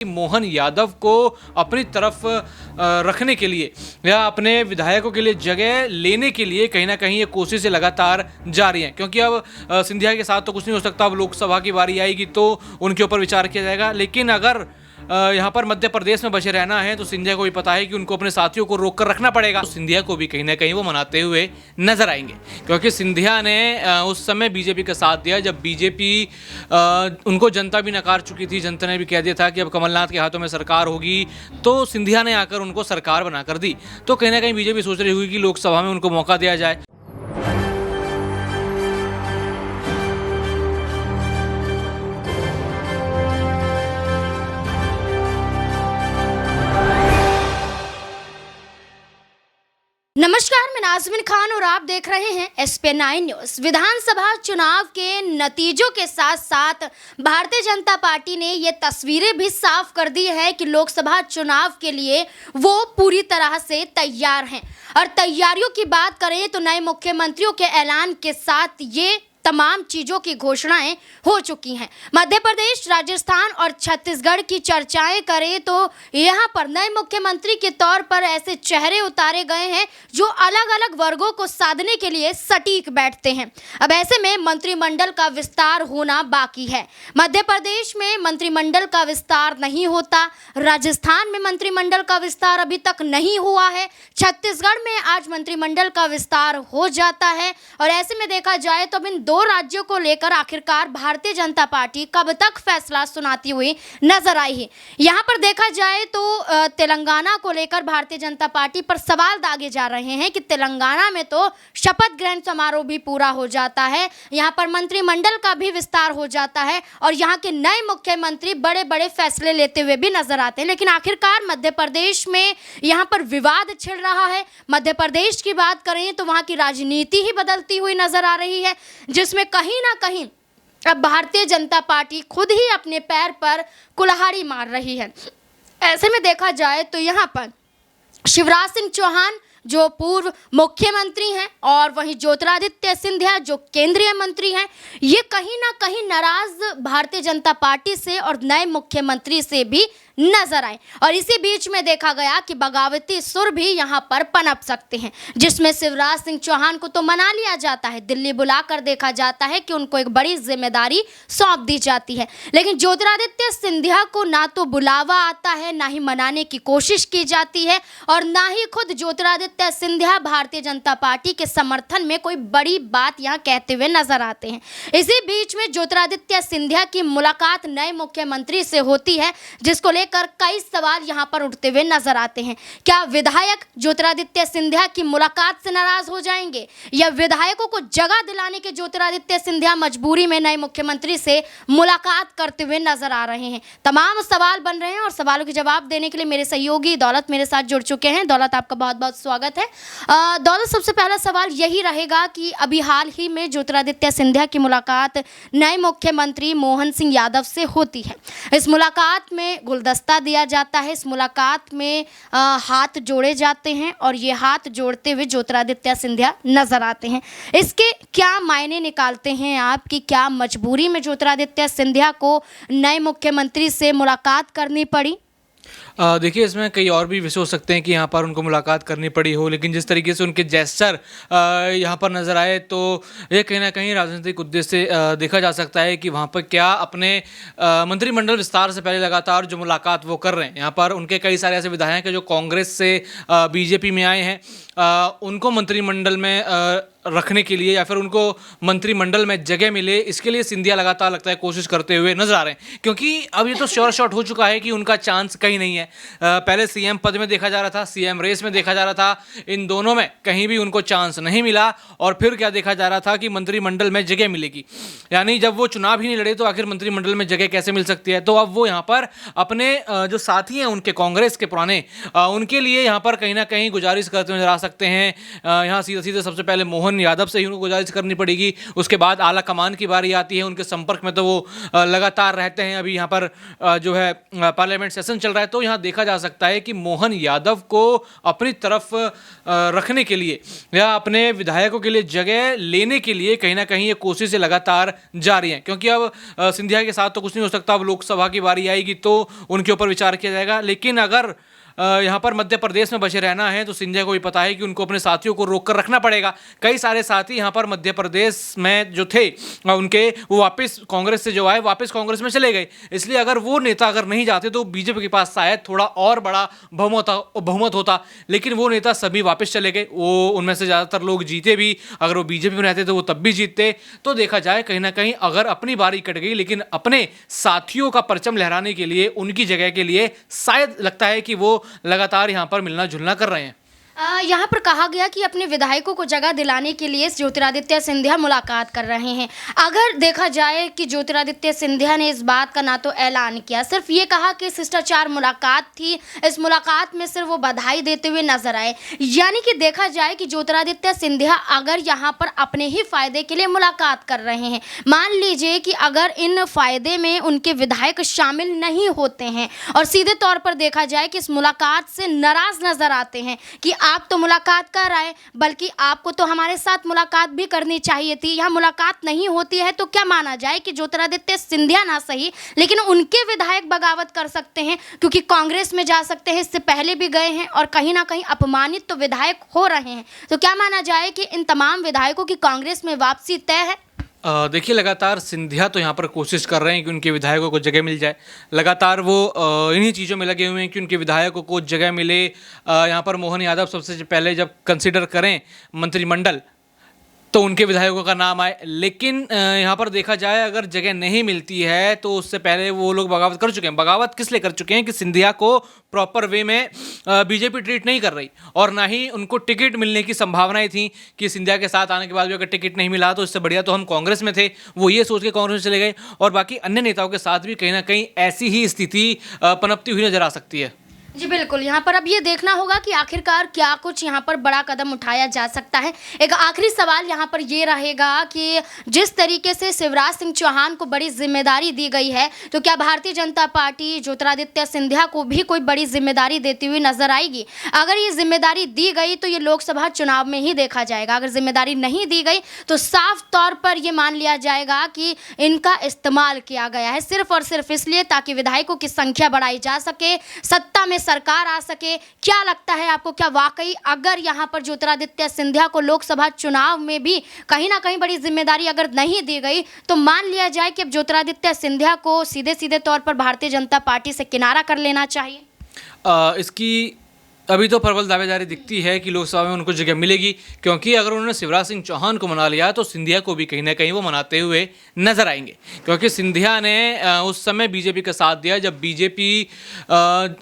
मोहन यादव को अपनी तरफ रखने के लिए या अपने विधायकों के लिए जगह लेने के लिए कहीं ना कहीं ये कोशिशें लगातार जारी हैं, क्योंकि अब सिंधिया के साथ तो कुछ नहीं हो सकता। अब लोकसभा की बारी आएगी तो उनके ऊपर विचार किया जाएगा। लेकिन अगर यहाँ पर मध्य प्रदेश में बचे रहना है तो सिंधिया को भी पता है कि उनको अपने साथियों को रोक कर रखना पड़ेगा। तो सिंधिया को भी कहीं ना कहीं वो मनाते हुए नजर आएंगे, क्योंकि सिंधिया ने उस समय बीजेपी का साथ दिया जब बीजेपी उनको जनता भी नकार चुकी थी। जनता ने भी कह दिया था कि अब कमलनाथ के हाथों में सरकार होगी, तो सिंधिया ने आकर उनको सरकार बनाकर दी। तो कहीं ना कहीं बीजेपी सोच रही हुई कि लोकसभा में उनको मौका दिया जाए। नमस्कार, मैं नाज़मीन खान और आप देख रहे हैं SP9 न्यूज़। विधानसभा चुनाव के नतीजों के साथ साथ भारतीय जनता पार्टी ने ये तस्वीरें भी साफ कर दी है कि लोकसभा चुनाव के लिए वो पूरी तरह से तैयार हैं। और तैयारियों की बात करें तो नए मुख्यमंत्रियों के ऐलान के साथ ये तमाम चीज़ों की घोषणाएं हो चुकी हैं। मध्य प्रदेश, राजस्थान और छत्तीसगढ़ की चर्चाएं करें तो यहां पर नए मुख्यमंत्री के तौर पर ऐसे चेहरे उतारे गए हैं जो अलग अलग वर्गों को साधने के लिए सटीक बैठते हैं। अब ऐसे में मंत्रिमंडल का विस्तार होना बाकी है। मध्य प्रदेश में मंत्रिमंडल का विस्तार नहीं होता, राजस्थान में मंत्रिमंडल का विस्तार अभी तक नहीं हुआ है, छत्तीसगढ़ में आज मंत्रिमंडल का विस्तार हो जाता है। और ऐसे में देखा जाए तो इन दो राज्यों को लेकर आखिरकार भारतीय जनता पार्टी कब तक फैसला सुनाती हुई नजर आई है। यहाँ पर देखा जाए तो तेलंगाना को लेकर भारतीय जनता पार्टी पर सवाल दागे जा रहे हैं कि तेलंगाना में तो शपथ ग्रहण समारोह भी पूरा हो जाता है, यहाँ पर मंत्रिमंडल का भी विस्तार हो जाता है और यहाँ के नए मुख्यमंत्री बड़े बड़े फैसले लेते हुए भी नजर आते हैं। लेकिन आखिरकार मध्य प्रदेश में यहाँ पर विवाद छिड़ रहा है। मध्य प्रदेश की बात करें तो वहाँ की राजनीति ही बदलती हुई नजर आ रही है, जिसमें कहीं ना कहीं अब भारतीय जनता पार्टी खुद ही अपने पैर पर कुल्हाड़ी मार रही है। ऐसे में देखा जाए तो यहाँ पर शिवराज सिंह चौहान जो पूर्व मुख्यमंत्री हैं और वहीं ज्योतिरादित्य सिंधिया जो केंद्रीय मंत्री हैं, ये कहीं ना कहीं नाराज भारतीय जनता पार्टी से और नए मुख्यमंत्री से भी नजर आए। और इसी बीच में देखा गया कि बगावती सुर भी यहाँ पर पनप सकते हैं, जिसमें शिवराज सिंह चौहान को तो मना लिया जाता है, दिल्ली बुलाकर देखा जाता है कि उनको एक बड़ी जिम्मेदारी सौंप दी जाती है। लेकिन ज्योतिरादित्य सिंधिया को ना तो बुलावा आता है, ना ही मनाने की कोशिश की जाती है और ना ही खुद ज्योतिरादित्य सिंधिया भारतीय जनता पार्टी के समर्थन में कोई बड़ी बात यहाँ कहते हुए नजर आते हैं। इसी बीच में ज्योतिरादित्य सिंधिया की मुलाकात नए मुख्यमंत्री से होती है, जिसको लेकर कई सवाल यहां पर उठते हुए नजर आते हैं। क्या विधायक ज्योतिरादित्य सिंधिया की मुलाकात से नाराज हो जाएंगे या विधायकों को जगह दिलाने के ज्योतिरादित्य सिंधिया मजबूरी में नए मुख्यमंत्री से मुलाकात करते हुए नजर आ रहे हैं? तमाम सवाल बन रहे हैं और सवालों के जवाब देने के लिए मेरे सहयोगी दौलत मेरे साथ जुड़ चुके हैं। दौलत, आपका बहुत बहुत स्वागत है। दौलत, सबसे पहला सवाल यही रहेगा कि अभी हाल ही में ज्योतिरादित्य सिंधिया की मुलाकात नए मुख्यमंत्री मोहन सिंह यादव से होती है। इस मुलाकात में गुलदस्ता दिया जाता है, इस मुलाकात में हाथ जोड़े जाते हैं और ये हाथ जोड़ते हुए ज्योतिरादित्य सिंधिया नजर आते हैं। इसके क्या मायने निकालते हैं आप कि क्या मजबूरी में ज्योतिरादित्य सिंधिया को नए मुख्यमंत्री से मुलाकात करनी पड़ी? देखिए, इसमें कई और भी विषय हो सकते हैं कि यहाँ पर उनको मुलाकात करनी पड़ी हो, लेकिन जिस तरीके से उनके जेस्चर यहाँ पर नज़र आए तो ये कहीं ना कहीं राजनीतिक उद्देश्य से देखा जा सकता है कि वहाँ पर क्या अपने मंत्रिमंडल विस्तार से पहले लगातार जो मुलाकात वो कर रहे हैं, यहाँ पर उनके कई सारे ऐसे विधायक हैं जो कांग्रेस से बीजेपी में आए हैं, उनको मंत्रिमंडल में रखने के लिए या फिर उनको मंत्रिमंडल में जगह मिले, इसके लिए सिंधिया लगातार लगता है कोशिश करते हुए नजर आ रहे हैं। क्योंकि अब ये तो श्योर शॉट हो चुका है कि उनका चांस कहीं नहीं है। पहले सीएम पद में देखा जा रहा था, सीएम रेस में देखा जा रहा था, इन दोनों में कहीं भी उनको चांस नहीं मिला और फिर क्या देखा जा रहा था कि मंत्रिमंडल में जगह मिलेगी। यानी जब वो चुनाव ही नहीं लड़े तो आखिर मंत्रिमंडल में जगह कैसे मिल सकती है? तो अब वो यहाँ पर अपने जो साथी हैं उनके कांग्रेस के पुराने, उनके लिए यहाँ पर कहीं ना कहीं गुजारिश करते हुए नजर आ सकते हैं। यहाँ सीधे सीधे सबसे पहले मोहन मोहन यादव से ही उनको गुजारिश करनी पड़ेगी। उसके बाद आला कमान की बारी आती है, उनके संपर्क में तो वो लगातार रहते हैं। अभी यहाँ पर जो है पार्लियामेंट सेशन चल रहा है, तो यहाँ देखा जा सकता है कि मोहन यादव को अपनी तरफ रखने के लिए या अपने विधायकों के लिए जगह लेने के लिए कहीं ना कहीं ये कोशिशें लगातार जारी हैं। क्योंकि अब सिंधिया के साथ तो कुछ नहीं हो सकता, अब लोकसभा की बारी आएगी तो उनके ऊपर विचार किया जाएगा। लेकिन अगर यहाँ पर मध्य प्रदेश में बचे रहना है तो सिंधिया को भी पता है कि उनको अपने साथियों को रोक कर रखना पड़ेगा। कई सारे साथी यहाँ पर मध्य प्रदेश में जो थे उनके, वो वापस कांग्रेस से जो आए वापस कांग्रेस में चले गए। इसलिए अगर वो नेता अगर नहीं जाते तो बीजेपी के पास शायद थोड़ा और बड़ा बहुमत होता। लेकिन वो नेता सभी वापस चले गए, वो उनमें से ज़्यादातर लोग जीते भी। अगर वो बीजेपी में रहते तो वो तब भी जीतते। तो देखा जाए कहीं ना कहीं अगर अपनी बारी कट गई, लेकिन अपने साथियों का परचम लहराने के लिए, उनकी जगह के लिए शायद लगता है कि वो लगातार यहाँ पर मिलना जुलना कर रहे हैं। यहाँ पर कहा गया कि अपने विधायकों को जगह दिलाने के लिए ज्योतिरादित्य सिंधिया मुलाकात कर रहे हैं। अगर देखा जाए कि ज्योतिरादित्य सिंधिया ने इस बात का ना तो ऐलान किया, सिर्फ ये कहा कि शिष्टाचार मुलाकात थी, इस मुलाकात में सिर्फ वो बधाई देते हुए नजर आए। यानी कि देखा जाए कि ज्योतिरादित्य सिंधिया अगर यहाँ पर अपने ही फायदे के लिए मुलाकात कर रहे हैं, मान लीजिए कि अगर इन फायदे में उनके विधायक शामिल नहीं होते हैं और सीधे तौर पर देखा जाए कि इस मुलाकात से नाराज नजर आते हैं कि आप तो मुलाकात कर आए, बल्कि आपको तो हमारे साथ मुलाकात भी करनी चाहिए थी, यहाँ मुलाकात नहीं होती है, तो क्या माना जाए कि ज्योतिरादित्य सिंधिया ना सही लेकिन उनके विधायक बगावत कर सकते हैं, क्योंकि कांग्रेस में जा सकते हैं, इससे पहले भी गए हैं और कहीं ना कहीं अपमानित तो विधायक हो रहे हैं। तो क्या माना जाए कि इन तमाम विधायकों की कांग्रेस में वापसी तय है? देखिए, लगातार सिंधिया तो यहाँ पर कोशिश कर रहे हैं कि उनके विधायकों को जगह मिल जाए। लगातार वो इन्हीं चीज़ों में लगे हुए हैं कि उनके विधायकों को जगह मिले। यहाँ पर मोहन यादव सबसे पहले जब कंसिडर करें मंत्रिमंडल तो उनके विधायकों का नाम आए। लेकिन यहाँ पर देखा जाए अगर जगह नहीं मिलती है तो उससे पहले वो लोग बगावत कर चुके हैं। बगावत किस लिए कर चुके हैं कि सिंधिया को प्रॉपर वे में बीजेपी ट्रीट नहीं कर रही, और ना ही उनको टिकट मिलने की संभावनाएं थी कि सिंधिया के साथ आने के बाद भी अगर टिकट नहीं मिला तो इससे बढ़िया तो हम कांग्रेस में थे। वो ये सोच के कांग्रेस में चले गए, और बाकी अन्य नेताओं के साथ भी कहीं ना कहीं ऐसी ही स्थिति पनपती हुई नजर आ सकती है। जी बिल्कुल, यहाँ पर अब ये देखना होगा कि आखिरकार क्या कुछ यहाँ पर बड़ा कदम उठाया जा सकता है। एक आखिरी सवाल यहाँ पर ये रहेगा कि जिस तरीके से शिवराज सिंह चौहान को बड़ी जिम्मेदारी दी गई है, तो क्या भारतीय जनता पार्टी ज्योतिरादित्य सिंधिया को भी कोई बड़ी जिम्मेदारी देती हुई नजर आएगी? अगर ये जिम्मेदारी दी गई तो ये लोकसभा चुनाव में ही देखा जाएगा। अगर जिम्मेदारी नहीं दी गई तो साफ तौर पर ये मान लिया जाएगा कि इनका इस्तेमाल किया गया है सिर्फ और सिर्फ इसलिए ताकि विधायकों की संख्या बढ़ाई जा सके, सत्ता में सरकार आ सके। क्या लगता है आपको, क्या वाकई अगर यहाँ पर ज्योतिरादित्य सिंधिया को लोकसभा चुनाव में भी कहीं ना कहीं बड़ी जिम्मेदारी अगर नहीं दी गई तो मान लिया जाए कि अब ज्योतिरादित्य सिंधिया को सीधे सीधे तौर पर भारतीय जनता पार्टी से किनारा कर लेना चाहिए? इसकी अभी तो प्रबल दावेदारी दिखती है कि लोकसभा में उनको जगह मिलेगी, क्योंकि अगर उन्होंने शिवराज सिंह चौहान को मना लिया तो सिंधिया को भी कहीं ना कहीं वो मनाते हुए नजर आएंगे। क्योंकि सिंधिया ने उस समय बीजेपी का साथ दिया जब बीजेपी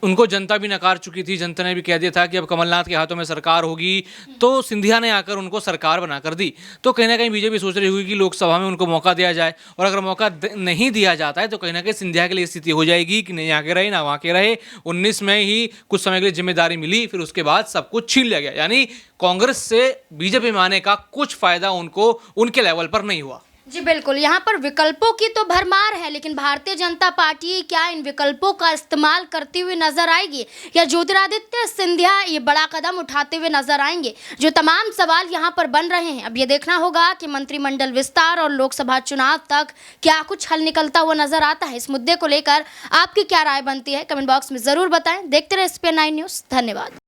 उनको जनता भी नकार चुकी थी। जनता ने भी कह दिया था कि अब कमलनाथ के हाथों में सरकार होगी, तो सिंधिया ने आकर उनको सरकार बनाकर दी। तो कहीं ना कहीं बीजेपी सोच रही होगी कि लोकसभा में उनको मौका दिया जाए, और अगर मौका नहीं दिया जाता है तो कहीं ना कहीं सिंधिया के लिए स्थिति हो जाएगी कि नहीं आके रहे ना वहाँ के रहे। 19 में ही कुछ समय के लिए जिम्मेदारी मिली, फिर उसके बाद सब कुछ छीन लिया गया। यानी कांग्रेस से बीजेपी में आने का कुछ फायदा उनको उनके लेवल पर नहीं हुआ। जी बिल्कुल, यहाँ पर विकल्पों की तो भरमार है, लेकिन भारतीय जनता पार्टी क्या इन विकल्पों का इस्तेमाल करती हुई नजर आएगी या ज्योतिरादित्य सिंधिया ये बड़ा कदम उठाते हुए नजर आएंगे? जो तमाम सवाल यहाँ पर बन रहे हैं, अब ये देखना होगा कि मंत्रिमंडल विस्तार और लोकसभा चुनाव तक क्या कुछ हल निकलता हुआ नजर आता है। इस मुद्दे को लेकर आपकी क्या राय बनती है, कमेंट बॉक्स में जरूर बताएं। देखते रहे SPN9 न्यूज़। धन्यवाद।